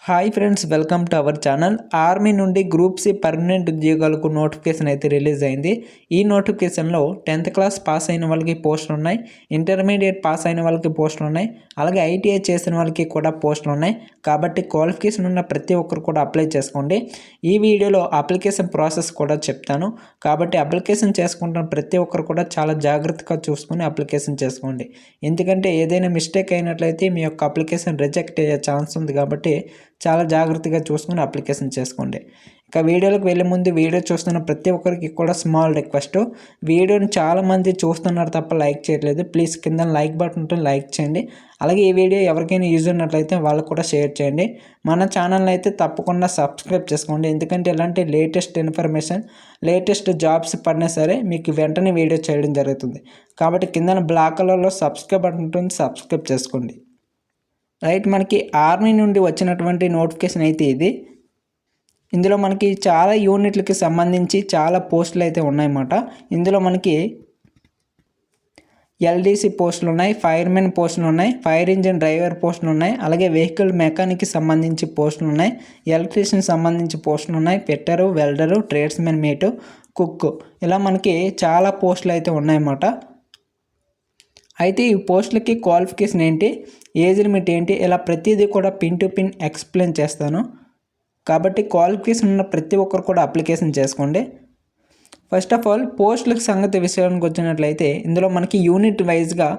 Hi friends, welcome to our channel. Army నుండి group C permanent ఉద్యోగాలకు notification అయితే release అయింది. ఈ నోటిఫికేషన్లో 10th క్లాస్ పాస్ అయిన వాళ్ళకి పోస్టులు ఉన్నాయి, ఇంటర్మీడియట్ పాస్ అయిన వాళ్ళకి పోస్టులు ఉన్నాయి, అలాగే ఐటీఐ చేసిన వాళ్ళకి కూడా పోస్టులు ఉన్నాయి. కాబట్టి క్వాలిఫికేషన్ ఉన్న ప్రతి ఒక్కరు కూడా అప్లై చేసుకోండి. ఈ వీడియోలో అప్లికేషన్ ప్రాసెస్ కూడా చెప్తాను. కాబట్టి అప్లికేషన్ చేసుకుంటున్న ప్రతి ఒక్కరు కూడా చాలా జాగ్రత్తగా చూసుకొని అప్లికేషన్ చేసుకోండి. ఎందుకంటే ఏదైనా మిస్టేక్ అయినట్లయితే మీ యొక్క అప్లికేషన్ రిజెక్ట్ అయ్యే ఛాన్స్ ఉంది. కాబట్టి చాలా జాగ్రత్తగా చూసుకుని అప్లికేషన్ చేసుకోండి. ఇక వీడియోలోకి వెళ్ళే ముందు వీడియో చూస్తున్న ప్రతి ఒక్కరికి కూడా స్మాల్ రిక్వెస్ట్, వీడియోని చాలామంది చూస్తున్నారు తప్ప లైక్ చేయట్లేదు. ప్లీజ్ కింద లైక్ బటన్ ఉంటుంది, లైక్ చేయండి. అలాగే ఈ వీడియో ఎవరికైనా యూజ్ ఉన్నట్లయితే వాళ్ళకు కూడా షేర్ చేయండి. మన ఛానల్ని అయితే తప్పకుండా సబ్స్క్రైబ్ చేసుకోండి. ఎందుకంటే ఇలాంటి లేటెస్ట్ ఇన్ఫర్మేషన్, లేటెస్ట్ జాబ్స్ పడినా సరే మీకు వెంటనే వీడియో చేయడం జరుగుతుంది. కాబట్టి కింద బ్లాక్ కలర్లో సబ్స్క్రైబ్ బటన్ ఉంటుంది, సబ్స్క్రైబ్ చేసుకోండి. రైట్, మనకి ఆర్మీ నుండి వచ్చినటువంటి నోటిఫికేషన్ అయితే ఇది. ఇందులో మనకి చాలా యూనిట్లకి సంబంధించి చాలా పోస్టులు అయితే ఉన్నాయన్నమాట. ఇందులో మనకి ఎల్డీసీ పోస్టులు ఉన్నాయి, ఫైర్మెన్ పోస్టులు ఉన్నాయి, ఫైర్ ఇంజిన్ డ్రైవర్ పోస్టులు ఉన్నాయి, అలాగే వెహికల్ మెకానిక్కి సంబంధించి పోస్టులు ఉన్నాయి, ఎలక్ట్రీషియన్ సంబంధించి పోస్టులు ఉన్నాయి, fitter, welder, tradesmen mate, cook, ఇలా మనకి చాలా పోస్టులు అయితే ఉన్నాయన్నమాట. అయితే ఈ పోస్టులకి క్వాలిఫికేషన్ ఏంటి, ఏజ్ లిమిట్ ఏంటి, ఇలా ప్రతిదీ కూడా పిన్ టు పిన్ ఎక్స్ప్లెయిన్ చేస్తాను. కాబట్టి క్వాలిఫికేషన్ ఉన్న ప్రతి ఒక్కరు కూడా అప్లికేషన్ చేసుకోండి. ఫస్ట్ ఆఫ్ ఆల్ పోస్టులకు సంగతి విషయానికి వచ్చినట్లయితే ఇందులో మనకి యూనిట్ వైజ్గా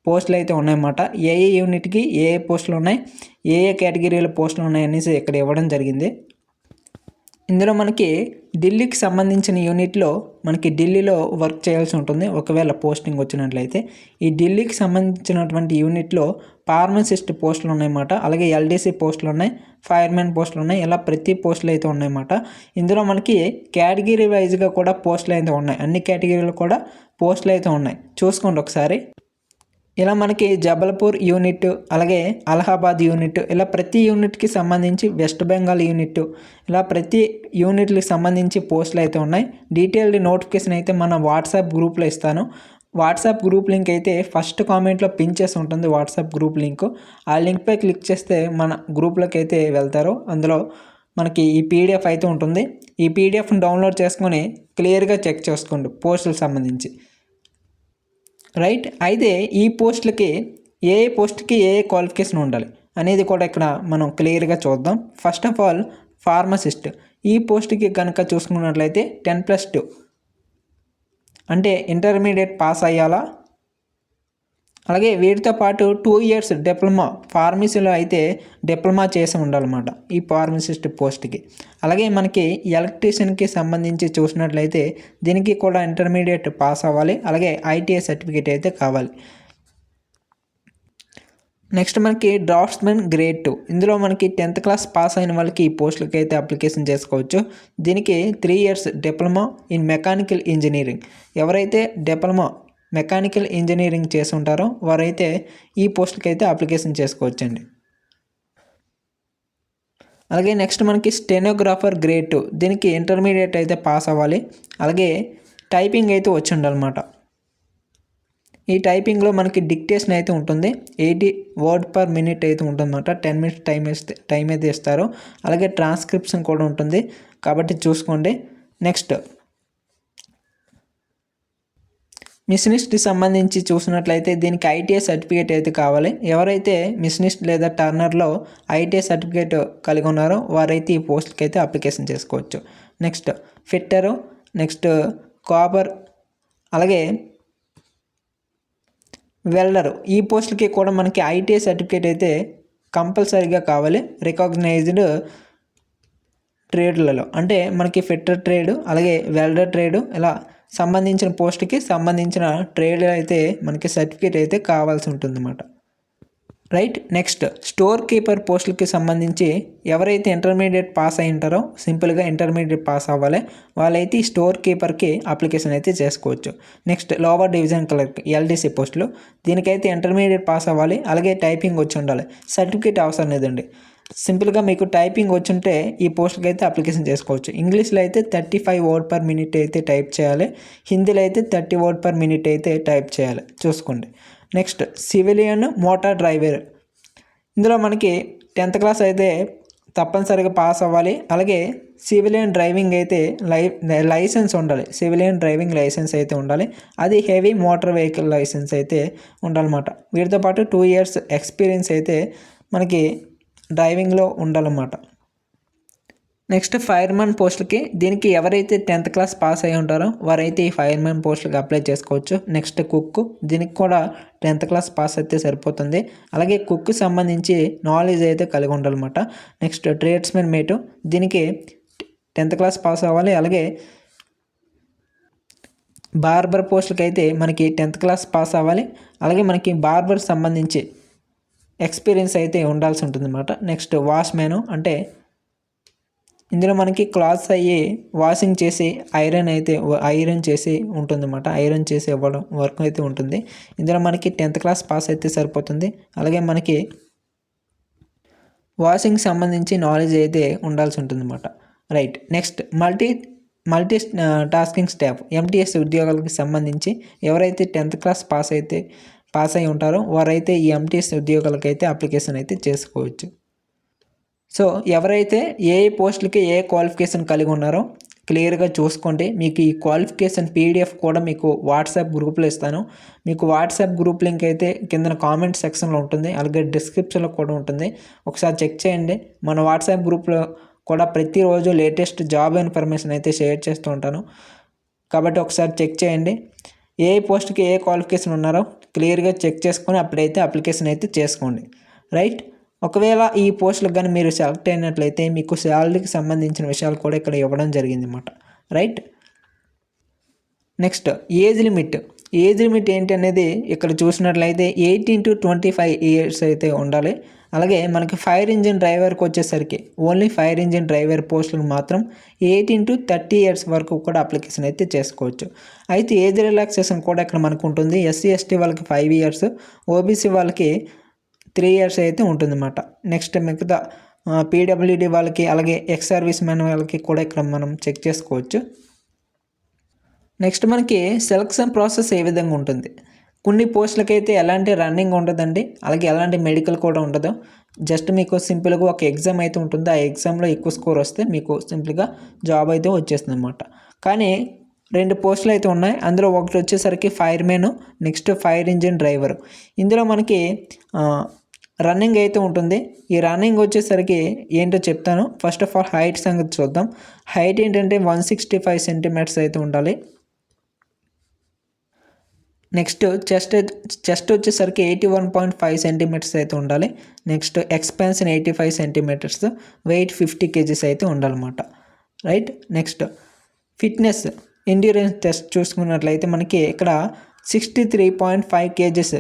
పోస్టులు అయితే ఉన్నాయన్నమాట. ఏ యూనిట్కి ఏ పోస్టులు ఉన్నాయి, ఏ కేటగిరీల పోస్టులు ఉన్నాయి అనేసి ఇక్కడ ఇవ్వడం జరిగింది. ఇందులో మనకి ఢిల్లీకి సంబంధించిన యూనిట్లో మనకి ఢిల్లీలో వర్క్ చేయాల్సి ఉంటుంది. ఒకవేళ పోస్టింగ్ వచ్చినట్లయితే ఈ ఢిల్లీకి సంబంధించినటువంటి యూనిట్లో ఫార్మసిస్ట్ పోస్టులు ఉన్నాయన్నమాట. అలాగే ఎల్డీసీ పోస్టులు ఉన్నాయి, ఫైర్మెన్ పోస్టులు ఉన్నాయి, ఇలా ప్రతి పోస్టులు అయితే ఉన్నాయన్నమాట. ఇందులో మనకి కేటగిరీ వైజ్గా కూడా పోస్టులు అయితే ఉన్నాయి. అన్ని కేటగిరీలు కూడా పోస్టులు అయితే ఉన్నాయి, చూసుకోండి ఒకసారి. ఇలా మనకి జబల్పూర్ యూనిట్, అలాగే అలహాబాద్ యూనిట్, ఇలా ప్రతి యూనిట్కి సంబంధించి వెస్ట్ బెంగాల్ యూనిట్, ఇలా ప్రతి యూనిట్కి సంబంధించి పోస్టులు అయితే ఉన్నాయి. డీటెయిల్డ్ నోటిఫికేషన్ అయితే మన వాట్సాప్ గ్రూప్లో ఇస్తాను. వాట్సాప్ గ్రూప్ లింక్ అయితే ఫస్ట్ కామెంట్లో పిన్ చేసి ఉంటుంది. వాట్సాప్ గ్రూప్ లింక్, ఆ లింక్పై క్లిక్ చేస్తే మన గ్రూప్లోకి అయితే వెళ్తారు. అందులో మనకి ఈ పీడిఎఫ్ అయితే ఉంటుంది. ఈ పీడిఎఫ్ని డౌన్లోడ్ చేసుకొని క్లియర్గా చెక్ చేసుకోండి పోస్టులకు సంబంధించి. రైట్, అయితే ఈ పోస్టులకి ఏ పోస్ట్కి ఏ క్వాలిఫికేషన్ ఉండాలి అనేది కూడా ఇక్కడ మనం క్లియర్గా చూద్దాం. ఫస్ట్ ఆఫ్ ఆల్ ఫార్మసిస్ట్, ఈ పోస్ట్కి కనుక చూసుకున్నట్లయితే 10+2 అంటే ఇంటర్మీడియట్ పాస్ అయ్యాలా. అలాగే వీటితో పాటు 2 years డిప్లొమా, ఫార్మసీలో అయితే డిప్లొమా చేసి ఉండాలన్నమాట ఈ ఫార్మసిస్ట్ పోస్ట్కి. అలాగే మనకి ఎలక్ట్రీషియన్కి సంబంధించి చూసినట్లయితే దీనికి కూడా ఇంటర్మీడియట్ పాస్ అవ్వాలి, అలాగే ఐటీఐ సర్టిఫికేట్ అయితే కావాలి. నెక్స్ట్ మనకి డ్రాఫ్ట్స్మెన్ గ్రేడ్ 2, ఇందులో మనకి 10th క్లాస్ పాస్ అయిన వాళ్ళకి ఈ పోస్టులకి అయితే అప్లికేషన్ చేసుకోవచ్చు. దీనికి 3 years diploma in mechanical engineering, ఎవరైతే డిప్లొమా మెకానికల్ ఇంజనీరింగ్ చేసి ఉంటారో వారైతే ఈ పోస్టులకి అయితే అప్లికేషన్ చేసుకోవచ్చండి. అలాగే నెక్స్ట్ మనకి స్టెనోగ్రాఫర్ గ్రేడ్ 2, దీనికి ఇంటర్మీడియట్ అయితే పాస్ అవ్వాలి, అలాగే టైపింగ్ అయితే వచ్చి ఉండాలన్నమాట. ఈ టైపింగ్లో మనకి డిక్టేషన్ అయితే ఉంటుంది, 80 words/minute అయితే ఉంటుందన్నమాట. 10 minutes టైం అయితే ఇస్తారు. అలాగే ట్రాన్స్క్రిప్షన్ కూడా ఉంటుంది, కాబట్టి చూసుకోండి. నెక్స్ట్ మిషనిస్ట్కి సంబంధించి చూసినట్లయితే దీనికి ఐటీఐ సర్టిఫికేట్ అయితే కావాలి. ఎవరైతే మిషనిస్ట్ లేదా టర్నర్లో ఐటీఐ సర్టిఫికేట్ కలిగి ఉన్నారో వారైతే ఈ పోస్ట్కి అయితే అప్లికేషన్ చేసుకోవచ్చు. నెక్స్ట్ ఫిట్టరు, నెక్స్ట్ కాపర్, అలాగే వెల్డరు, ఈ పోస్టులకి కూడా మనకి ఐటీఐ సర్టిఫికేట్ అయితే కంపల్సరీగా కావాలి. రికగ్నైజ్డ్ ట్రేడ్లలో అంటే మనకి ఫిట్టర్ ట్రేడ్, అలాగే వెల్డర్ ట్రేడ్, ఇలా సంబంధించిన పోస్ట్కి సంబంధించిన ట్రేడ్ అయితే మనకి సర్టిఫికేట్ అయితే కావాల్సి ఉంటుందన్నమాట. రైట్, నెక్స్ట్ స్టోర్ కీపర్ పోస్టులకి సంబంధించి ఎవరైతే ఇంటర్మీడియట్ పాస్ అయి ఉంటారో, సింపుల్గా ఇంటర్మీడియట్ పాస్ అవ్వాలి, వాళ్ళైతే ఈ స్టోర్ కీపర్కి అప్లికేషన్ అయితే చేసుకోవచ్చు. Next lower division clerk LDC పోస్టులు, దీనికైతే ఇంటర్మీడియట్ పాస్ అవ్వాలి, అలాగే టైపింగ్ వచ్చి ఉండాలి, సర్టిఫికేట్ అవసరం లేదండి. సింపుల్గా మీకు టైపింగ్ వచ్చుంటే ఈ పోస్ట్కి అయితే అప్లికేషన్ చేసుకోవచ్చు. ఇంగ్లీష్లో అయితే 35 words/minute అయితే టైప్ చేయాలి, హిందీలో అయితే 30 words/minute అయితే టైప్ చేయాలి, చూసుకోండి. నెక్స్ట్ సివిలియన్ మోటార్ డ్రైవర్, ఇందులో మనకి 10th క్లాస్ అయితే తప్పనిసరిగా పాస్ అవ్వాలి. అలాగే సివిలియన్ డ్రైవింగ్ అయితే లైసెన్స్ ఉండాలి. సివిలియన్ డ్రైవింగ్ లైసెన్స్ అయితే ఉండాలి. అది హెవీ మోటార్ వెహికల్ లైసెన్స్ అయితే ఉండాలన్నమాట. వీటితో పాటు 2 years ఎక్స్పీరియన్స్ అయితే మనకి డ్రైవింగ్లో ఉండాలన్నమాట. నెక్స్ట్ ఫైర్మెన్ పోస్టులకి దీనికి ఎవరైతే 10th క్లాస్ పాస్ అయి ఉంటారో వారైతే ఈ ఫైర్మెన్ పోస్టులకి అప్లై చేసుకోవచ్చు. నెక్స్ట్ కుక్, దీనికి కూడా 10th క్లాస్ పాస్ అయితే సరిపోతుంది. అలాగే కుక్కి సంబంధించి నాలెడ్జ్ అయితే కలిగి ఉండాలన్నమాట. నెక్స్ట్ ట్రేడ్స్మెన్ మేటు, దీనికి 10th క్లాస్ పాస్ అవ్వాలి. అలాగే బార్బర్ పోస్టులకి అయితే మనకి 10th క్లాస్ పాస్ అవ్వాలి. అలాగే మనకి బార్బర్ సంబంధించి ఎక్స్పీరియన్స్ అయితే ఉండాల్సి ఉంటుంది అన్నమాట. నెక్స్ట్ వాష్మ్యాను, అంటే ఇందులో మనకి క్లాత్స్ అయ్యి వాషింగ్ చేసి ఐరన్ చేసి ఉంటుందన్నమాట. ఐరన్ చేసి ఇవ్వడం వర్క్ అయితే ఉంటుంది. ఇందులో మనకి 10th క్లాస్ పాస్ అయితే సరిపోతుంది. అలాగే మనకి వాషింగ్ సంబంధించి నాలెడ్జ్ అయితే ఉండాల్సి ఉంటుందన్నమాట. Right. Next multi tasking staff, MTS ఉద్యోగాలకు సంబంధించి ఎవరైతే 10th క్లాస్ పాస్ అయి ఉంటారో వారైతే ఈ ఎంటీఎస్ ఉద్యోగాలకైతే అప్లికేషన్ అయితే చేసుకోవచ్చు. సో ఎవరైతే ఏ పోస్టులకి ఏ క్వాలిఫికేషన్ కలిగి ఉన్నారో క్లియర్గా చూసుకోండి. మీకు ఈ క్వాలిఫికేషన్ పీడిఎఫ్ కూడా మీకు వాట్సాప్ గ్రూప్లో ఇస్తాను. మీకు వాట్సాప్ గ్రూప్ లింక్ అయితే కింద కామెంట్ సెక్షన్లో ఉంటుంది. అలాగే డిస్క్రిప్షన్లో కూడా ఉంటుంది. ఒకసారి చెక్ చేయండి. మన వాట్సాప్ గ్రూప్లో కూడా ప్రతిరోజు లేటెస్ట్ జాబ్ ఇన్ఫర్మేషన్ అయితే షేర్ చేస్తూ ఉంటాను. కాబట్టి ఒకసారి చెక్ చేయండి. ఏ పోస్ట్కి ఏ క్వాలిఫికేషన్ ఉన్నారో క్లియర్గా చెక్ చేసుకొని అప్పుడైతే అప్లికేషన్ అయితే చేసుకోండి. రైట్. ఒకవేళ ఈ పోస్టులకు కానీ మీరు సెలెక్ట్ అయినట్లయితే మీకు శాలరీకి సంబంధించిన విషయాలు కూడా ఇక్కడ ఇవ్వడం జరిగింది అన్నమాట. రైట్. నెక్స్ట్ ఏజ్ లిమిట్ ఏంటి అనేది ఇక్కడ చూసినట్లయితే 18 to 25 years అయితే ఉండాలి. అలాగే మనకి ఫైర్ ఇంజిన్ డ్రైవర్కి వచ్చేసరికి ఓన్లీ ఫైర్ ఇంజిన్ డ్రైవర్ పోస్టులకు మాత్రం 18 to 30 years వరకు కూడా అప్లికేషన్ అయితే చేసుకోవచ్చు. అయితే ఏజ్ రిలాక్సేషన్ కూడా ఇక్కడ మనకు ఉంటుంది. SC ST వాళ్ళకి 5 years, ఓబీసీ వాళ్ళకి 3 years అయితే ఉంటుందన్నమాట. నెక్స్ట్ మిగతా పీడబ్ల్యూడి వాళ్ళకి అలాగే ఎక్స్ సర్వీస్ మ్యాన్ వాళ్ళకి కూడా ఇక్కడ మనం చెక్ చేసుకోవచ్చు. నెక్స్ట్ మనకి సెలక్షన్ ప్రాసెస్ ఏ విధంగా ఉంటుంది. కొన్ని పోస్టులకైతే ఎలాంటి రన్నింగ్ ఉండదండి. అలాగే ఎలాంటి మెడికల్ కూడా ఉండదు. జస్ట్ మీకు సింపుల్గా ఒక ఎగ్జామ్ అయితే ఉంటుంది. ఆ ఎగ్జామ్లో ఎక్కువ స్కోర్ వస్తే మీకు సింపుల్గా జాబ్ అయితే వచ్చేస్తుంది అన్నమాట. కానీ 2 పోస్టులు అయితే ఉన్నాయి. అందులో ఒకటి వచ్చేసరికి firemen, next fire engine driver. ఇందులో మనకి రన్నింగ్ అయితే ఉంటుంది. ఈ రన్నింగ్ వచ్చేసరికి ఏంటో చెప్తాను. ఫస్ట్ ఆఫ్ ఆల్ హైట్ సంగతి చూద్దాం. హైట్ ఏంటంటే 165 centimeters అయితే ఉండాలి. నెక్స్ట్ చెస్ట్ వచ్చేసరికి 81.5 centimeters అయితే ఉండాలి. Next expansion 85 centimeters, weight 50 kgs అయితే ఉండాలన్నమాట. Right. Next fitness endurance test చూసుకున్నట్లయితే మనకి ఇక్కడ 63.5 kgs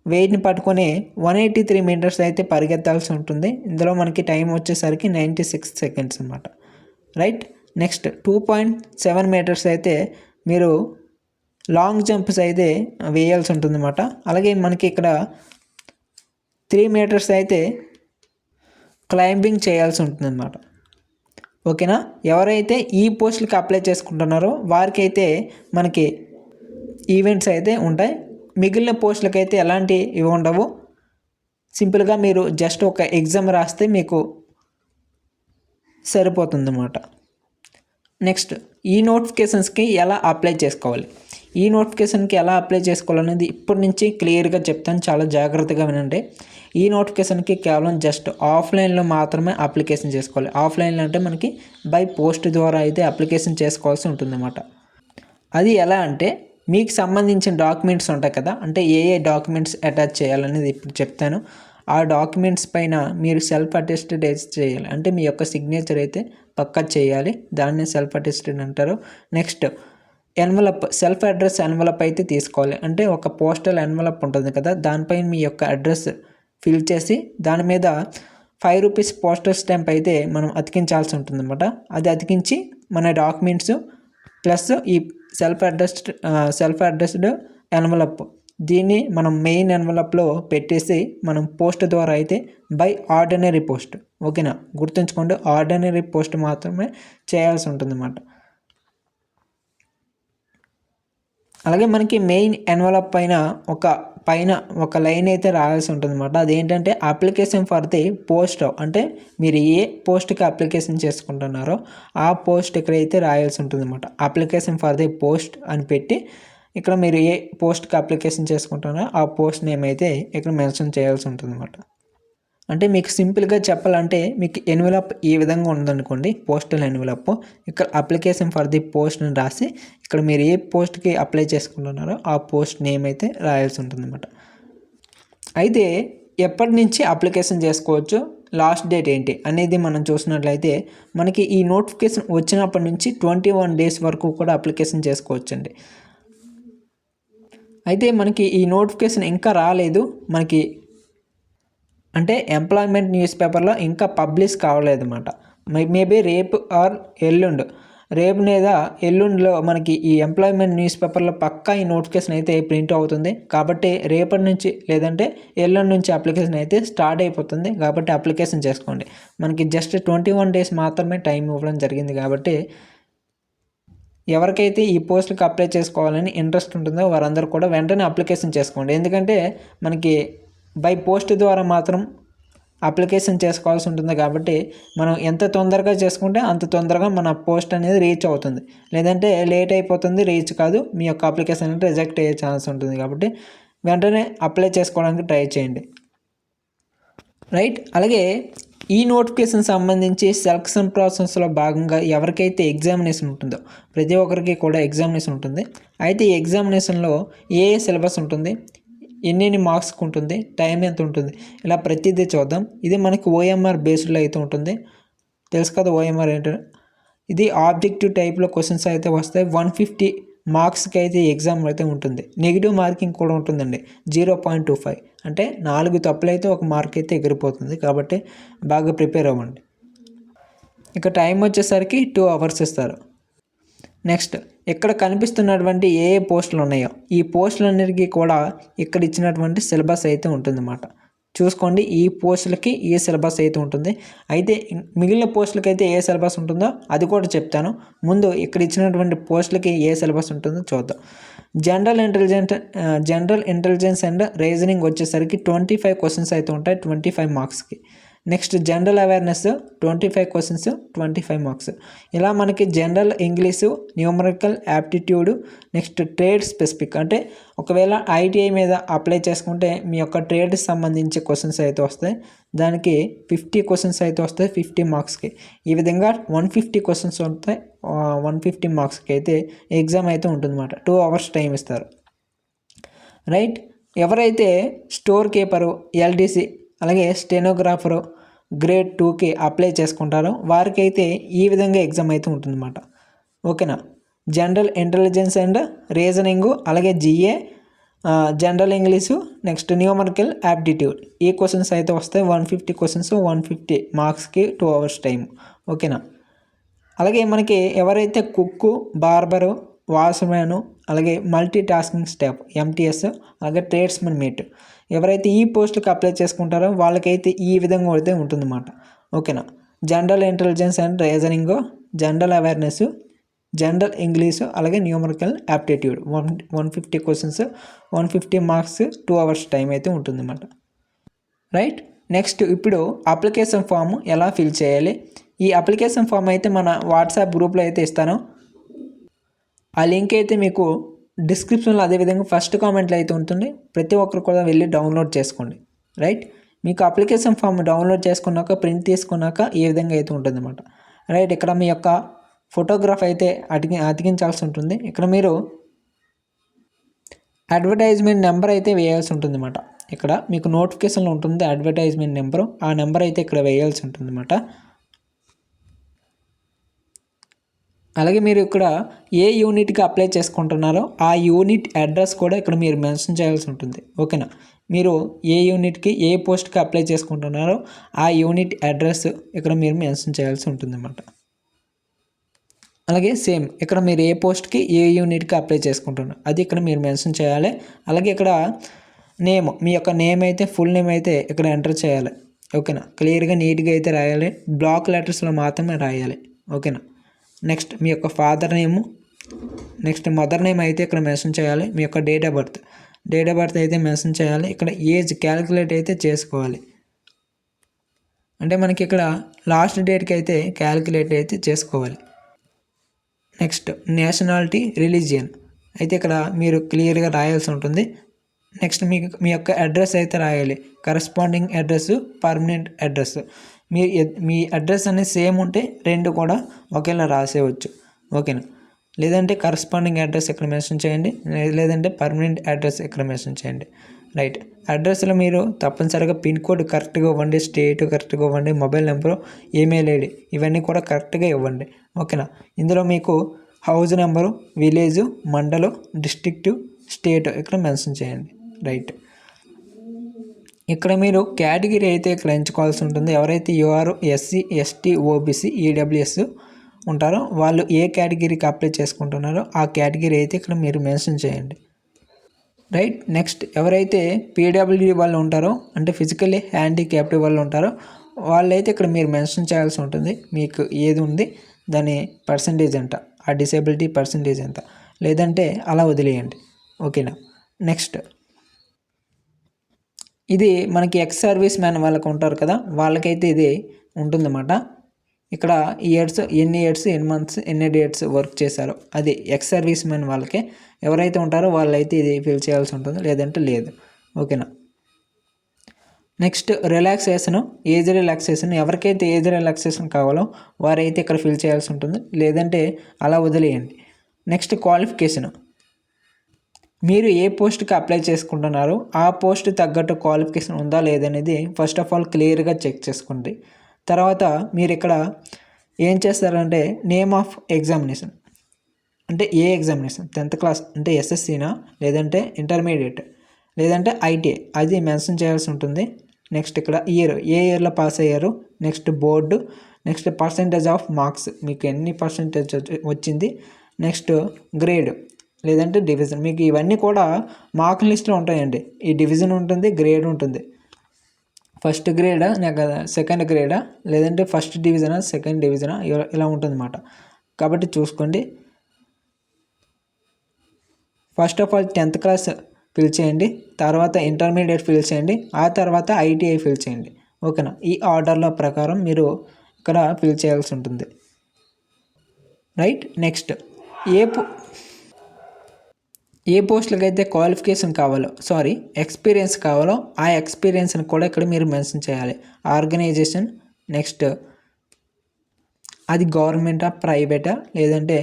వెయిట్ని పట్టుకొని 183 meters అయితే పరిగెత్తాల్సి ఉంటుంది. ఇందులో మనకి టైం వచ్చేసరికి 96 seconds అన్నమాట. రైట్. నెక్స్ట్ 2.7 meters అయితే మీరు లాంగ్ జంప్స్ అయితే వేయాల్సి ఉంటుంది అన్నమాట. అలాగే మనకి ఇక్కడ 3 meters అయితే క్లైంబింగ్ చేయాల్సి ఉంటుంది అన్నమాట. ఓకేనా. ఎవరైతే ఈ పోస్టులకి అప్లై చేసుకుంటున్నారో వారికి అయితే మనకి ఈవెంట్స్ అయితే ఉంటాయి. మిగిలిన పోస్టులకి అయితే ఎలాంటి ఇవి ఉండవు. సింపుల్గా మీరు జస్ట్ ఒక ఎగ్జామ్ రాస్తే మీకు సరిపోతుందన్నమాట. నెక్స్ట్ ఈ నోటిఫికేషన్స్కి ఎలా అప్లై చేసుకోవాలి. ఈ నోటిఫికేషన్కి ఎలా అప్లై చేసుకోవాలనేది ఇప్పటి నుంచి క్లియర్గా చెప్తాను. చాలా జాగ్రత్తగా వినండి. ఈ నోటిఫికేషన్కి కేవలం జస్ట్ ఆఫ్లైన్లో మాత్రమే అప్లికేషన్ చేసుకోవాలి. ఆఫ్లైన్లో అంటే మనకి బై పోస్ట్ ద్వారా అయితే అప్లికేషన్ చేసుకోవాల్సి ఉంటుందన్నమాట. అది ఎలా అంటే మీకు సంబంధించిన డాక్యుమెంట్స్ ఉంటాయి కదా, అంటే ఏ డాక్యుమెంట్స్ అటాచ్ చేయాలనేది ఇప్పుడు చెప్తాను. ఆ డాక్యుమెంట్స్ పైన మీరు సెల్ఫ్ అటెస్టెడ్ చేయాలి. అంటే మీ యొక్క సిగ్నేచర్ అయితే పక్కా చేయాలి. దాన్ని సెల్ఫ్ అటెస్టెడ్ అంటారు. Next envelope, self address envelope అయితే తీసుకోవాలి. అంటే ఒక పోస్టల్ ఎన్వలప్ ఉంటుంది కదా, దానిపైన మీ యొక్క అడ్రస్ ఫిల్ చేసి దాని మీద 5 rupees పోస్టల్ స్టాంప్ అయితే మనం అతికించాల్సి ఉంటుందన్నమాట. అది అతికించి మన డాక్యుమెంట్స్ ప్లస్ ఈ సెల్ఫ్ అడ్రస్డ్ ఎన్వలప్ దీన్ని మనం మెయిన్ ఎన్వలప్లో పెట్టేసి మనం పోస్ట్ ద్వారా అయితే బై ఆర్డినరీ పోస్ట్. ఓకేనా. గుర్తుంచుకోండి, ఆర్డినరీ పోస్ట్ మాత్రమే చేయాల్సి ఉంటుందన్నమాట. అలాగే మనకి మెయిన్ ఎన్వలప్ పైన ఒక పైన ఒక లైన్ అయితే రాయాల్సి ఉంటుంది అనమాట. అదేంటంటే అప్లికేషన్ ఫర్ ది పోస్ట్, అంటే మీరు ఏ పోస్ట్కి అప్లికేషన్ చేసుకుంటున్నారో ఆ పోస్ట్ ఇక్కడైతే రాయాల్సి ఉంటుంది అనమాట. అప్లికేషన్ ఫర్ ది పోస్ట్ అని పెట్టి ఇక్కడ మీరు ఏ పోస్ట్కి అప్లికేషన్ చేసుకుంటున్నారో ఆ పోస్ట్ నేమ్ అయితే ఇక్కడ మెన్షన్ చేయాల్సి ఉంటుంది అనమాట. అంటే మీకు సింపుల్గా చెప్పాలంటే మీకు ఎన్వలప్ ఈ విధంగా ఉందనుకోండి, పోస్టల్ ఎన్వలప్. ఇక్కడ అప్లికేషన్ ఫర్ ది పోస్ట్ అని రాసి ఇక్కడ మీరు ఏ పోస్ట్కి అప్లై చేసుకుంటున్నారో ఆ పోస్ట్ నేమ్ అయితే రాయాల్సి ఉంటుంది అనమాట. అయితే ఎప్పటి నుంచి అప్లికేషన్ చేసుకోవచ్చు, లాస్ట్ డేట్ ఏంటి అనేది మనం చూసినట్లయితే మనకి ఈ నోటిఫికేషన్ వచ్చినప్పటి నుంచి 21 డేస్ వరకు కూడా అప్లికేషన్ చేసుకోవచ్చండి. అయితే మనకి ఈ నోటిఫికేషన్ ఇంకా రాలేదు, మనకి అంటే ఎంప్లాయ్మెంట్ న్యూస్ పేపర్లో ఇంకా పబ్లిష్ కావలేదన్నమాట. మేబీ రేపు ఆర్ ఎల్లుండి, రేపు లేదా ఎల్లుండిలో మనకి ఈ ఎంప్లాయ్మెంట్ న్యూస్ పేపర్లో పక్కా ఈ నోటిఫికేషన్ అయితే ప్రింట్ అవుతుంది. కాబట్టి రేపటి నుంచి లేదంటే ఎల్లుండి నుంచి అప్లికేషన్ అయితే స్టార్ట్ అయిపోతుంది. కాబట్టి అప్లికేషన్ చేసుకోండి. మనకి జస్ట్ 21 డేస్ మాత్రమే టైం ఇవ్వడం జరిగింది. కాబట్టి ఎవరికైతే ఈ పోస్టులకు అప్లై చేసుకోవాలని ఇంట్రెస్ట్ ఉంటుందో వారందరూ కూడా వెంటనే అప్లికేషన్ చేసుకోండి. ఎందుకంటే మనకి బై పోస్ట్ ద్వారా మాత్రం అప్లికేషన్ చేసుకోవాల్సి ఉంటుంది. కాబట్టి మనం ఎంత తొందరగా చేసుకుంటే అంత తొందరగా మన పోస్ట్ అనేది రీచ్ అవుతుంది. లేదంటే లేట్ అయిపోతుంది, రీచ్ కాదు, మీ యొక్క అప్లికేషన్ అనేది రిజెక్ట్ అయ్యే ఛాన్స్ ఉంటుంది. కాబట్టి వెంటనే అప్లై చేసుకోవడానికి ట్రై చేయండి. రైట్. అలాగే ఈ నోటిఫికేషన్ సంబంధించి సెలక్షన్ ప్రాసెస్లో భాగంగా ఎవరికైతే ఎగ్జామినేషన్ ఉంటుందో ప్రతి ఒక్కరికి కూడా ఎగ్జామినేషన్ ఉంటుంది. అయితే ఈ ఎగ్జామినేషన్లో ఏ సిలబస్ ఉంటుంది, ఎన్ని మార్క్స్కి ఉంటుంది, టైం ఎంత ఉంటుంది, ఇలా ప్రతిదీ చూద్దాం. ఇది మనకి ఓఎంఆర్ బేస్డ్లో అయితే ఉంటుంది. తెలుసు కదా ఓఎంఆర్ ఏంటో. ఇది ఆబ్జెక్టివ్ టైప్లో క్వశ్చన్స్ అయితే వస్తాయి. 150 మార్క్స్కి అయితే ఎగ్జామ్ అయితే ఉంటుంది. నెగిటివ్ మార్కింగ్ కూడా ఉంటుందండి, 0.25. అంటే 4 తప్పులు అయితే 1 మార్క్ అయితే ఎగిరిపోతుంది. కాబట్టి బాగా ప్రిపేర్ అవ్వండి. ఇక టైం వచ్చేసరికి 2 అవర్స్ ఇస్తారు. నెక్స్ట్ ఇక్కడ కనిపిస్తున్నటువంటి ఏ పోస్టులు ఉన్నాయో ఈ పోస్టులన్నిటికీ కూడా ఇక్కడ ఇచ్చినటువంటి సిలబస్ అయితే ఉంటుందన్నమాట. చూసుకోండి, ఈ పోస్టులకి ఏ సిలబస్ అయితే ఉంటుంది. అయితే మిగిలిన పోస్టులకి అయితే ఏ సిలబస్ ఉంటుందో అది కూడా చెప్తాను. ముందు ఇక్కడ ఇచ్చినటువంటి పోస్టులకి ఏ సిలబస్ ఉంటుందో చూద్దాం. జనరల్ ఇంటెలిజెన్స్ అండ్ రీజనింగ్ వచ్చేసరికి 25 క్వశ్చన్స్ అయితే ఉంటాయి, 25 మార్క్స్కి. Next general awareness 25 questions, 25 marks. ఇలా మనకి general English, numerical aptitude, next trade specific. అంటే ఒకవేళ ఐటీఐ మీద అప్లై చేసుకుంటే మీ యొక్క ట్రేడ్కి సంబంధించి క్వశ్చన్స్ అయితే వస్తాయి. దానికి 50 క్వశ్చన్స్ అయితే వస్తాయి 50 మార్క్స్కి. ఈ విధంగా 150 క్వశ్చన్స్ ఉంటాయి 150 మార్క్స్కి అయితే ఎగ్జామ్ అయితే ఉంటుందన్నమాట. 2 అవర్స్ టైం ఇస్తారు. రైట్. ఎవరైతే స్టోర్ కీపరు, ఎల్డీసీ అలాగే స్టెనోగ్రాఫరు గ్రేడ్ 2కి అప్లై చేసుకుంటారో వారికి అయితే ఈ విధంగా ఎగ్జామ్ అయితే ఉంటుందన్నమాట. ఓకేనా. జనరల్ ఇంటెలిజెన్స్ అండ్ రీజనింగు, అలాగే GA, general English, next numerical aptitude, ఈ క్వశ్చన్స్ అయితే వస్తాయి. 150 క్వశ్చన్స్ 150 మార్క్స్కి 2 అవర్స్ టైం. ఓకేనా. అలాగే మనకి ఎవరైతే కుక్కు, బార్బరు, వాచ్మ్యాను, అలాగే మల్టీ టాస్కింగ్ స్టాఫ్ ఎంటీఎస్, అలాగే ట్రేడ్స్మెన్ మేట్ ఎవరైతే ఈ పోస్టుకి అప్లై చేసుకుంటారో వాళ్ళకైతే ఈ విధంగా అయితే ఉంటుందన్నమాట. ఓకేనా. General intelligence and reasoning, general awareness, general English, అలాగే numerical aptitude 150 questions 150 marks 2 hours time అయితే ఉంటుందన్నమాట. రైట్. నెక్స్ట్ ఇప్పుడు అప్లికేషన్ ఫామ్ ఎలా ఫిల్ చేయాలి. ఈ అప్లికేషన్ ఫామ్ అయితే మన వాట్సాప్ గ్రూప్లో అయితే ఇస్తాను. ఆ లింక్ అయితే మీకు డిస్క్రిప్షన్లో, అదేవిధంగా ఫస్ట్ కామెంట్లో అయితే ఉంటుంది. ప్రతి ఒక్కరు కూడా వెళ్ళి డౌన్లోడ్ చేసుకోండి. రైట్. మీకు అప్లికేషన్ ఫామ్ డౌన్లోడ్ చేసుకున్నాక, ప్రింట్ తీసుకున్నాక ఈ విధంగా అయితే ఉంటుందన్నమాట. రైట్. ఇక్కడ మీ యొక్క ఫోటోగ్రాఫ్ అయితే అతికించాల్సి ఉంటుంది. ఇక్కడ మీరు అడ్వర్టైజ్మెంట్ నెంబర్ అయితే వేయాల్సి ఉంటుంది అన్నమాట. ఇక్కడ మీకు నోటిఫికేషన్లో ఉంటుంది అడ్వర్టైజ్మెంట్ నెంబరు, ఆ నెంబర్ అయితే ఇక్కడ వేయాల్సి ఉంటుంది అన్నమాట. అలాగే మీరు ఇక్కడ ఏ యూనిట్కి అప్లై చేసుకుంటున్నారో ఆ యూనిట్ అడ్రస్ కూడా ఇక్కడ మీరు మెన్షన్ చేయాల్సి ఉంటుంది. ఓకేనా. మీరు ఏ యూనిట్కి ఏ పోస్ట్కి అప్లై చేసుకుంటున్నారో ఆ యూనిట్ అడ్రస్ ఇక్కడ మీరు మెన్షన్ చేయాల్సి ఉంటుంది అన్నమాట. అలాగే సేమ్ ఇక్కడ మీరు ఏ పోస్ట్కి ఏ యూనిట్కి అప్లై చేసుకుంటున్నారో అది ఇక్కడ మీరు మెన్షన్ చేయాలి. అలాగే ఇక్కడ నేమ్, మీ యొక్క నేమ్ అయితే ఫుల్ నేమ్ అయితే ఇక్కడ ఎంటర్ చేయాలి. ఓకేనా. క్లియర్గా నీట్గా అయితే రాయాలి, బ్లాక్ లెటర్స్లో మాత్రమే రాయాలి. ఓకేనా. నెక్స్ట్ మీ యొక్క father name, next mother name అయితే ఇక్కడ మెన్షన్ చేయాలి. మీ యొక్క date of birth date of birth అయితే మెన్షన్ చేయాలి. ఇక్కడ ఏజ్ క్యాలిక్యులేట్ అయితే చేసుకోవాలి. అంటే మనకి ఇక్కడ లాస్ట్ డేట్కి అయితే క్యాలిక్యులేట్ అయితే చేసుకోవాలి. నెక్స్ట్ నేషనాలిటీ, రిలీజియన్ అయితే ఇక్కడ మీరు క్లియర్గా రాయాల్సి ఉంటుంది. నెక్స్ట్ మీ యొక్క అడ్రస్ అయితే రాయాలి. Corresponding address, permanent address. మీ అడ్రస్ అనేది సేమ్ ఉంటే రెండు కూడా ఒకేలా రాసేయవచ్చు. ఓకేనా? లేదంటే కరస్పాండింగ్ అడ్రస్ ఇక్కడ మెన్షన్ చేయండి, లేదంటే పర్మనెంట్ అడ్రస్ ఇక్కడ మెన్షన్ చేయండి. రైట్. అడ్రస్లో మీరు తప్పనిసరిగా పిన్ కోడ్ కరెక్ట్గా ఇవ్వండి, స్టేట్ కరెక్ట్గా ఇవ్వండి, మొబైల్ నెంబరు, ఈమెయిల్ ఐడి ఇవన్నీ కూడా కరెక్ట్గా ఇవ్వండి. ఓకేనా? ఇందులో మీకు హౌస్ నెంబరు, విలేజు, మండలం, డిస్ట్రిక్టు, స్టేట్ ఇక్కడ మెన్షన్ చేయండి. రైట్. ఇక్కడ మీరు కేటగిరీ అయితే ఇక్కడ ఎంచుకోవాల్సి ఉంటుంది. ఎవరైతే UR, SC, ST, OBC, EWS ఉంటారో వాళ్ళు ఏ కేటగిరీకి అప్లై చేసుకుంటున్నారో ఆ కేటగిరీ అయితే ఇక్కడ మీరు మెన్షన్ చేయండి. రైట్. నెక్స్ట్ ఎవరైతే పీడబ్ల్యూడీ వాళ్ళు ఉంటారో అంటే ఫిజికల్లీ హ్యాండిక్యాప్డ్ వాళ్ళు ఉంటారో వాళ్ళైతే ఇక్కడ మీరు మెన్షన్ చేయాల్సి ఉంటుంది. మీకు ఏది ఉంది దాని పర్సంటేజ్ ఎంత, ఆ డిసేబిలిటీ పర్సంటేజ్ ఎంత, లేదంటే అలా వదిలేయండి. ఓకేనా? నెక్స్ట్ ఇది మనకి ఎక్స్ సర్వీస్ మ్యాన్ వాళ్ళకు ఉంటారు కదా, వాళ్ళకైతే ఇది ఉంటుందన్నమాట. ఇక్కడ ఎన్ని ఇయర్స్, ఎన్ని మంత్స్, ఎన్ని డేట్స్ వర్క్ చేశారో అది ఎక్స్ సర్వీస్ మ్యాన్ వాళ్ళకే. ఎవరైతే ఉంటారో వాళ్ళైతే ఇది ఫిల్ చేయాల్సి ఉంటుంది, లేదంటే లేదు. ఓకేనా? Next relaxation, age relaxation. ఎవరికైతే ఏజ్ రిలాక్సేషన్ కావాలో వారైతే ఇక్కడ ఫిల్ చేయాల్సి ఉంటుంది, లేదంటే అలా వదిలేయండి. Next qualification. మీరు ఏ పోస్ట్కి అప్లై చేసుకుంటున్నారో ఆ పోస్ట్ తగ్గట్టు క్వాలిఫికేషన్ ఉందా లేదనేది ఫస్ట్ ఆఫ్ ఆల్ క్లియర్గా చెక్ చేసుకోండి. తర్వాత మీరు ఇక్కడ ఏం చేస్తారంటే నేమ్ ఆఫ్ ఎగ్జామినేషన్ అంటే ఏ ఎగ్జామినేషన్, 10th క్లాస్ అంటే ఎస్ఎస్సీనా, లేదంటే ఇంటర్మీడియట్, లేదంటే ఐటీఐ అది మెన్షన్ చేయాల్సి ఉంటుంది. నెక్స్ట్ ఇక్కడ ఇయర్, ఏ ఇయర్లో పాస్ అయ్యారు, next board, next percentage of marks మీకు ఎన్ని పర్సంటేజ్ వచ్చింది, నెక్స్ట్ గ్రేడ్ లేదంటే డివిజన్. మీకు ఇవన్నీ కూడా మార్క్ లిస్ట్లో ఉంటాయండి. ఈ డివిజన్ ఉంటుంది, గ్రేడ్ ఉంటుంది. ఫస్ట్ గ్రేడా సెకండ్ గ్రేడా, లేదంటే ఫస్ట్ డివిజనా సెకండ్ డివిజనా, ఇలా ఉంటుందన్నమాట. కాబట్టి చూసుకోండి. First of all 10th class fill చేయండి, తర్వాత ఇంటర్మీడియట్ ఫిల్ చేయండి, ఆ తర్వాత ఐటీఐ ఫిల్ చేయండి. ఓకేనా? ఈ ఆర్డర్లో ప్రకారం మీరు ఇక్కడ ఫిల్ చేయాల్సి ఉంటుంది. రైట్. నెక్స్ట్ ఏ పోస్టులకు అయితే క్వాలిఫికేషన్ కావాలో ఎక్స్పీరియన్స్ కావాలో ఆ ఎక్స్పీరియన్స్ని కూడా ఇక్కడ మీరు మెన్షన్ చేయాలి. ఆర్గనైజేషన్, నెక్స్ట్ అది గవర్నమెంటా ప్రైవేటా, లేదంటే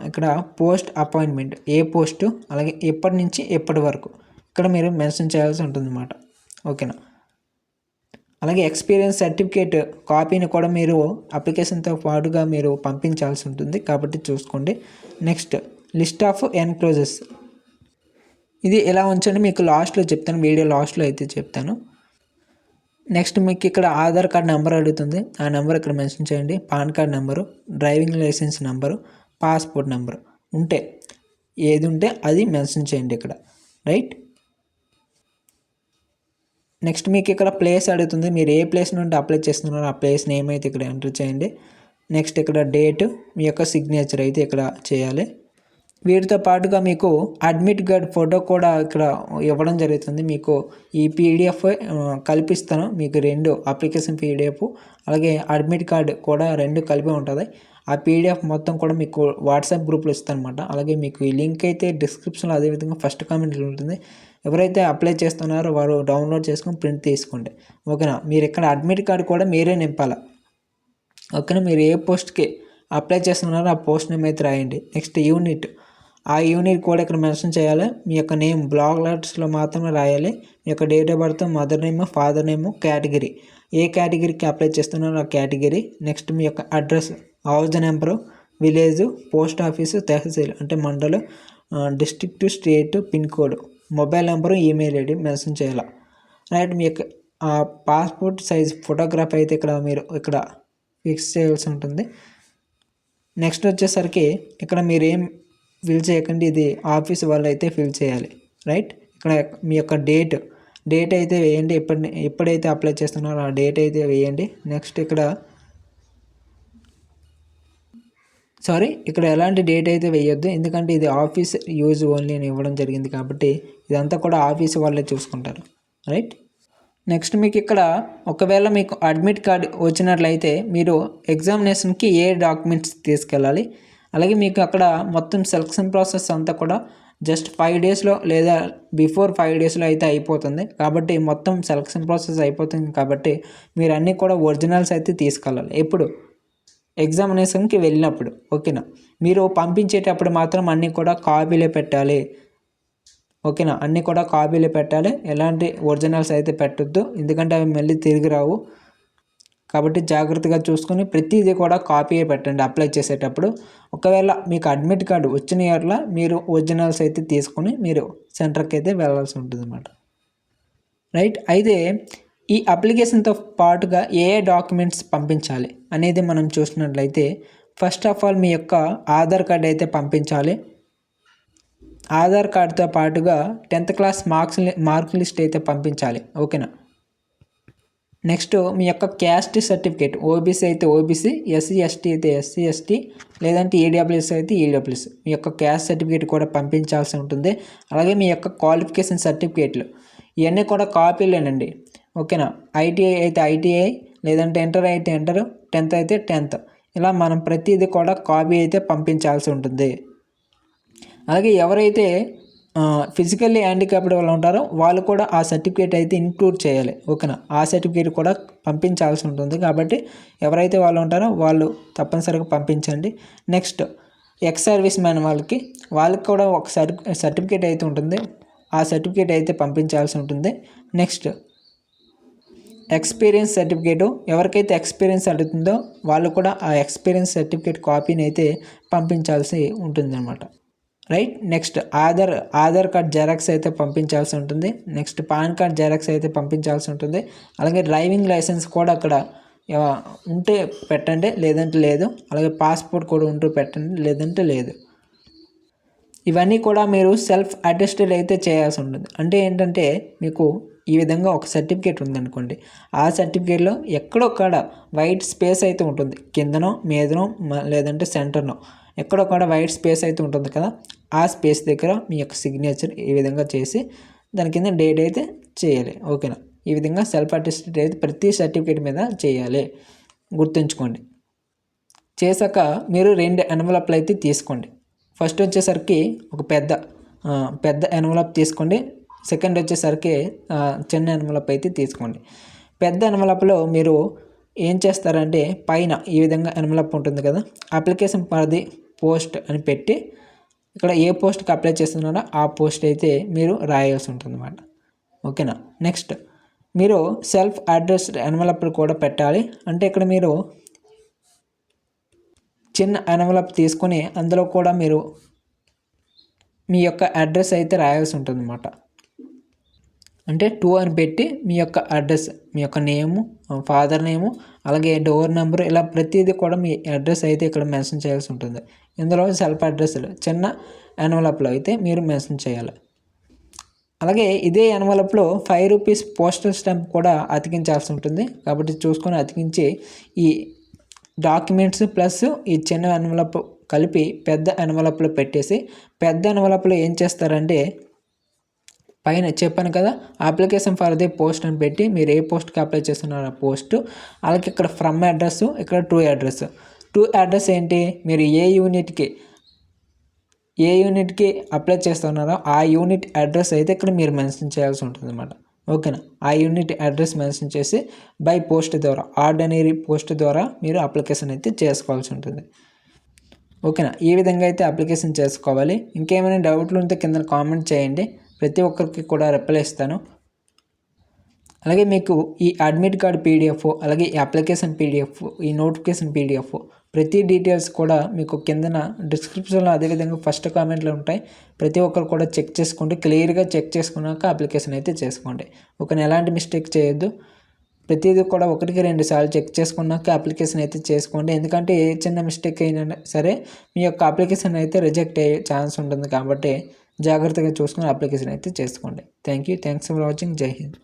ఇక్కడ పోస్ట్ అపాయింట్మెంట్ ఏ పోస్టు, అలాగే ఎప్పటి నుంచి ఎప్పటి వరకు ఇక్కడ మీరు మెన్షన్ చేయాల్సి ఉంటుందన్నమాట. ఓకేనా? అలాగే ఎక్స్పీరియన్స్ సర్టిఫికేట్ కాపీని కూడా మీరు అప్లికేషన్తో పాటుగా మీరు పంపించాల్సి ఉంటుంది, కాబట్టి చూసుకోండి. నెక్స్ట్ లిస్ట్ ఆఫ్ ఎన్క్లోజెస్ ఇది ఎలా ఉంచండి మీకు లాస్ట్లో చెప్తాను, వీడియో లాస్ట్లో అయితే చెప్తాను. నెక్స్ట్ మీకు ఇక్కడ ఆధార్ కార్డ్ నెంబర్ అడుగుతుంది, ఆ నెంబర్ ఇక్కడ మెన్షన్ చేయండి. PAN card number, driving licence number, passport number ఉంటే ఏది ఉంటే అది మెన్షన్ చేయండి ఇక్కడ. రైట్. నెక్స్ట్ మీకు ఇక్కడ ప్లేస్ అడుగుతుంది, మీరు ఏ ప్లేస్ నుండి అప్లై చేస్తున్నారో ఆ ప్లేస్ నేమ్ అయితే ఇక్కడ ఎంటర్ చేయండి. నెక్స్ట్ ఇక్కడ డేట్, మీ యొక్క సిగ్నేచర్ అయితే ఇక్కడ చేయాలి. వీటితో పాటుగా మీకు అడ్మిట్ కార్డ్ ఫోటో కూడా ఇక్కడ ఇవ్వడం జరుగుతుంది. మీకు ఈ పీడిఎఫ్ కల్పిస్తాను, మీకు రెండు అప్లికేషన్ పీడిఎఫ్ అలాగే అడ్మిట్ కార్డు కూడా రెండు కలిపి ఉంటుంది. ఆ పీడిఎఫ్ మొత్తం కూడా మీకు వాట్సాప్ గ్రూప్లో ఇస్తాను అనమాట. అలాగే మీకు ఈ లింక్ అయితే డిస్క్రిప్షన్లో అదేవిధంగా ఫస్ట్ కామెంట్లో ఉంటుంది. ఎవరైతే అప్లై చేస్తున్నారో వారు డౌన్లోడ్ చేసుకొని ప్రింట్ తీసుకోండి. ఓకేనా? మీరు ఇక్కడ అడ్మిట్ కార్డు కూడా మీరే నింపాలి. ఓకేనా? మీరు ఏ పోస్ట్కి అప్లై చేస్తున్నారో ఆ పోస్ట్ నేమ్ అయితే రాయండి. నెక్స్ట్ యూనిట్, ఆ యూనిట్ కూడా ఇక్కడ మెన్షన్ చేయాలి. మీ యొక్క నేమ్ బ్లాక్ లెటర్స్లో మాత్రమే రాయాలి. మీ యొక్క date of birth, mother name, father name, category, ఏ కేటగిరీకి అప్లై చేస్తున్నారో ఆ కేటగిరీ. నెక్స్ట్ మీ యొక్క address, house number, village, post office, tehsil అంటే మండలం, district, state, pin code, mobile number, email ID mention చేయాలి. రైట్. మీ యొక్క పాస్పోర్ట్ సైజ్ ఫోటోగ్రాఫ్ అయితే ఇక్కడ మీరు ఇక్కడ ఫిక్స్ చేయాల్సి ఉంటుంది. నెక్స్ట్ వచ్చేసరికి ఇక్కడ మీరు ఏం ఫిల్ చేయకండి, ఇది ఆఫీస్ వాళ్ళు అయితే ఫిల్ చేయాలి. రైట్. ఇక్కడ మీ యొక్క డేట్ అయితే వేయండి, ఎప్పుడైతే అప్లై చేస్తున్నారో ఆ డేట్ అయితే వేయండి. నెక్స్ట్ ఇక్కడ ఇక్కడ ఎలాంటి డేట్ అయితే వేయొద్దు, ఎందుకంటే ఇది ఆఫీస్ యూజ్ ఓన్లీ అని ఇవ్వడం జరిగింది కాబట్టి ఇదంతా కూడా ఆఫీస్ వాళ్ళే చూసుకుంటారు. రైట్. నెక్స్ట్ మీకు ఇక్కడ ఒకవేళ మీకు అడ్మిట్ కార్డ్ వచ్చినట్లయితే మీరు ఎగ్జామినేషన్కి ఏ డాక్యుమెంట్స్ తీసుకెళ్ళాలి, అలాగే మీకు అక్కడ మొత్తం సెలక్షన్ ప్రాసెస్ అంతా కూడా జస్ట్ 5 డేస్లో లేదా బిఫోర్ 5 డేస్లో అయితే అయిపోతుంది. కాబట్టి మొత్తం సెలక్షన్ ప్రాసెస్ అయిపోతుంది కాబట్టి మీరు అన్నీ కూడా ఒరిజినల్స్ అయితే తీసుకెళ్ళాలి. ఎప్పుడు ఎగ్జామినేషన్కి వెళ్ళినప్పుడు. ఓకేనా. మీరు పంపించేటప్పుడు మాత్రం అన్నీ కూడా కాపీలే పెట్టాలి. ఓకేనా. అన్నీ కూడా కాపీలే పెట్టాలి, ఎలాంటి ఒరిజినల్స్ అయితే పెట్టొద్దు, ఎందుకంటే అవి మళ్ళీ తిరిగి రావు. కాబట్టి జాగ్రత్తగా చూసుకొని ప్రతిదీ కూడా కాపీయే పెట్టండి అప్లై చేసేటప్పుడు. ఒకవేళ మీకు అడ్మిట్ కార్డు వచ్చిన యెర్ల మీరు ఒరిజినల్స్ అయితే తీసుకొని మీరు సెంటర్కి అయితే వెళ్ళాల్సి ఉంటుంది అన్నమాట. రైట్. అయితే ఈ అప్లికేషన్తో పాటుగా ఏ డాక్యుమెంట్స్ పంపించాలి అనేది మనం చూసినట్లయితే ఫస్ట్ ఆఫ్ ఆల్ మీ యొక్క ఆధార్ కార్డ్ అయితే పంపించాలి. ఆధార్ కార్డుతో పాటుగా 10th క్లాస్ మార్క్ లిస్ట్ అయితే పంపించాలి. ఓకేనా. నెక్స్ట్ మీ యొక్క క్యాస్ట్ సర్టిఫికేట్, ఓబీసీ అయితే ఓబీసీ, ఎస్సీ ఎస్టీ అయితే ఎస్సీ ఎస్టీ, లేదంటే ఈడబ్ల్యూఎస్ అయితే ఈడబ్ల్యూఎస్, మీ యొక్క క్యాస్ట్ సర్టిఫికేట్ కూడా పంపించాల్సి ఉంటుంది. అలాగే మీ యొక్క క్వాలిఫికేషన్ సర్టిఫికేట్లు ఇవన్నీ కూడా కాపీలేనండి. ఓకేనా. ఐటీఐ అయితే ఐటీఐ, లేదంటే ఇంటర్ అయితే ఇంటర్, 10th అయితే 10th, ఇలా మనం ప్రతిదీ కూడా కాపీ అయితే పంపించాల్సి ఉంటుంది. అలాగే ఎవరైతే ఫిజికల్లీ హ్యాండిక్యాప్డ్ వాళ్ళు ఉంటారో వాళ్ళు కూడా ఆ సర్టిఫికేట్ అయితే ఇంక్లూడ్ చేయాలి. ఓకేనా. ఆ సర్టిఫికేట్ కూడా పంపించాల్సి ఉంటుంది. కాబట్టి ఎవరైతే వాళ్ళు ఉంటారో వాళ్ళు తప్పనిసరిగా పంపించండి. నెక్స్ట్ ఎక్స్ సర్వీస్ మ్యాన్ వాళ్ళకి కూడా ఒక సర్టిఫికేట్ అయితే ఉంటుంది, ఆ సర్టిఫికేట్ అయితే పంపించాల్సి ఉంటుంది. నెక్స్ట్ ఎక్స్పీరియన్స్ సర్టిఫికేటు, ఎవరికైతే ఎక్స్పీరియన్స్ అడుగుతుందో వాళ్ళు కూడా ఆ ఎక్స్పీరియన్స్ సర్టిఫికేట్ కాపీని అయితే పంపించాల్సి ఉంటుంది అన్నమాట. Right. Next Aadhaar card xerox అయితే పంపించాల్సి ఉంటుంది. నెక్స్ట్ పాన్ కార్డ్ జెరాక్స్ అయితే పంపించాల్సి ఉంటుంది. అలాగే డ్రైవింగ్ లైసెన్స్ కూడా అక్కడ ఉంటే పెట్టండి, లేదంటే లేదు. అలాగే పాస్పోర్ట్ కూడా ఉంటూ పెట్టండి, లేదంటే లేదు. ఇవన్నీ కూడా మీరు సెల్ఫ్ అటెస్టెడ్ అయితే చేయాల్సి ఉంటుంది. అంటే ఏంటంటే మీకు ఈ విధంగా ఒక సర్టిఫికేట్ ఉందనుకోండి, ఆ సర్టిఫికేట్లో ఎక్కడొక్కడ వైట్ స్పేస్ అయితే ఉంటుంది, కిందనో మీదనో లేదంటే సెంటర్నో ఎక్కడొక్కడ వైట్ స్పేస్ అయితే ఉంటుంది కదా, ఆ స్పేస్ దగ్గర మీ యొక్క సిగ్నేచర్ ఈ విధంగా చేసి దాని కింద డేట్ అయితే చేయాలి. ఓకేనా. ఈ విధంగా సెల్ఫ్ అటెస్టెడ్ అయితే ప్రతి సర్టిఫికేట్ మీద చేయాలి, గుర్తుంచుకోండి. చేశాక మీరు 2 ఎన్వలప్లు అయితే తీసుకోండి. ఫస్ట్ వచ్చేసరికి ఒక పెద్ద ఎన్వలప్ తీసుకోండి. సెకండ్ వచ్చేసరికి చిన్న ఎన్వలప్ అయితే తీసుకోండి. పెద్ద ఎన్వలప్లో మీరు ఏం చేస్తారంటే పైన ఈ విధంగా ఎన్వలప్ ఉంటుంది కదా, అప్లికేషన్ ఫర్ ది పోస్ట్ అని పెట్టి ఇక్కడ ఏ పోస్ట్కి అప్లై చేస్తున్నారో ఆ పోస్ట్ అయితే మీరు రాయాల్సి ఉంటుంది అన్నమాట. ఓకేనా. నెక్స్ట్ మీరు సెల్ఫ్ అడ్రస్ ఎన్వలప్లు కూడా పెట్టాలి. అంటే ఇక్కడ మీరు చిన్న ఎన్వలప్ తీసుకొని అందులో కూడా మీరు మీ యొక్క అడ్రస్ అయితే రాయాల్సి ఉంటుంది అన్నమాట. అంటే 2 అని పెట్టి మీ యొక్క అడ్రస్, మీ యొక్క నేము, ఫాదర్ నేము, అలాగే డోర్ నెంబర్, ఇలా ప్రతిదీ కూడా మీ అడ్రస్ అయితే ఇక్కడ మెన్షన్ చేయాల్సి ఉంటుంది. ఇందులో సెల్ఫ్ అడ్రస్లు చిన్న ఎన్వలప్లో అయితే మీరు మెన్షన్ చేయాలి. అలాగే ఇదే ఎన్వలప్లో 5 రూపీస్ పోస్టల్ స్టాంప్ కూడా అతికించాల్సి ఉంటుంది. కాబట్టి చూసుకొని అతికించి ఈ డాక్యుమెంట్స్ ప్లస్ ఈ చిన్న ఎన్వలప్ కలిపి పెద్ద ఎన్వలప్లో పెట్టేసి, పెద్ద ఎన్వలప్లో ఏం చేస్తారంటే పైన చెప్పాను కదా అప్లికేషన్ ఫర్ ది పోస్ట్ అని పెట్టి మీరు ఏ పోస్ట్కి అప్లై చేస్తున్నారో ఆ పోస్ట్, అలాగే ఇక్కడ ఫ్రమ్ అడ్రస్, ఇక్కడ టు అడ్రస్ ఏంటి, మీరు ఏ యూనిట్కి అప్లై చేస్తున్నారో ఆ యూనిట్ అడ్రస్ అయితే ఇక్కడ మీరు మెన్షన్ చేయాల్సి ఉంటుంది అన్నమాట. ఓకేనా. ఆ యూనిట్ అడ్రస్ మెన్షన్ చేసి బై పోస్ట్ ద్వారా, ఆర్డినరీ పోస్ట్ ద్వారా మీరు అప్లికేషన్ అయితే చేసుకోవాల్సి ఉంటుంది. ఓకేనా. ఈ విధంగా అయితే అప్లికేషన్ చేసుకోవాలి. ఇంకేమైనా డౌట్లు ఉంటే కింద కామెంట్ చేయండి, ప్రతి ఒక్కరికి కూడా రిప్లై ఇస్తాను. అలాగే మీకు ఈ అడ్మిట్ కార్డ్ పీడిఎఫ్, అలాగే ఈ అప్లికేషన్ పీడిఎఫ్, ఈ నోటిఫికేషన్ పీడిఎఫ్ ప్రతి డీటెయిల్స్ కూడా మీకు కిందన డిస్క్రిప్షన్లో అదేవిధంగా ఫస్ట్ కామెంట్లో ఉంటాయి. ప్రతి ఒక్కరు కూడా చెక్ చేసుకోండి, క్లియర్గా చెక్ చేసుకున్నాక అప్లికేషన్ అయితే చేసుకోండి. ఓకేనా. ఎలాంటి మిస్టేక్ చేయొద్దు, ప్రతిదీ కూడా 1-2 సార్లు చెక్ చేసుకున్నాక అప్లికేషన్ అయితే చేసుకోండి. ఎందుకంటే ఏ చిన్న మిస్టేక్ అయినా సరే మీ యొక్క అప్లికేషన్ అయితే రిజెక్ట్ అయ్యే ఛాన్స్ ఉంటుంది. కాబట్టి జాగ్రత్తగా చూసుకుని అప్లికేషన్ అయితే చేసుకోండి. Thanks for watching. జై హింద్.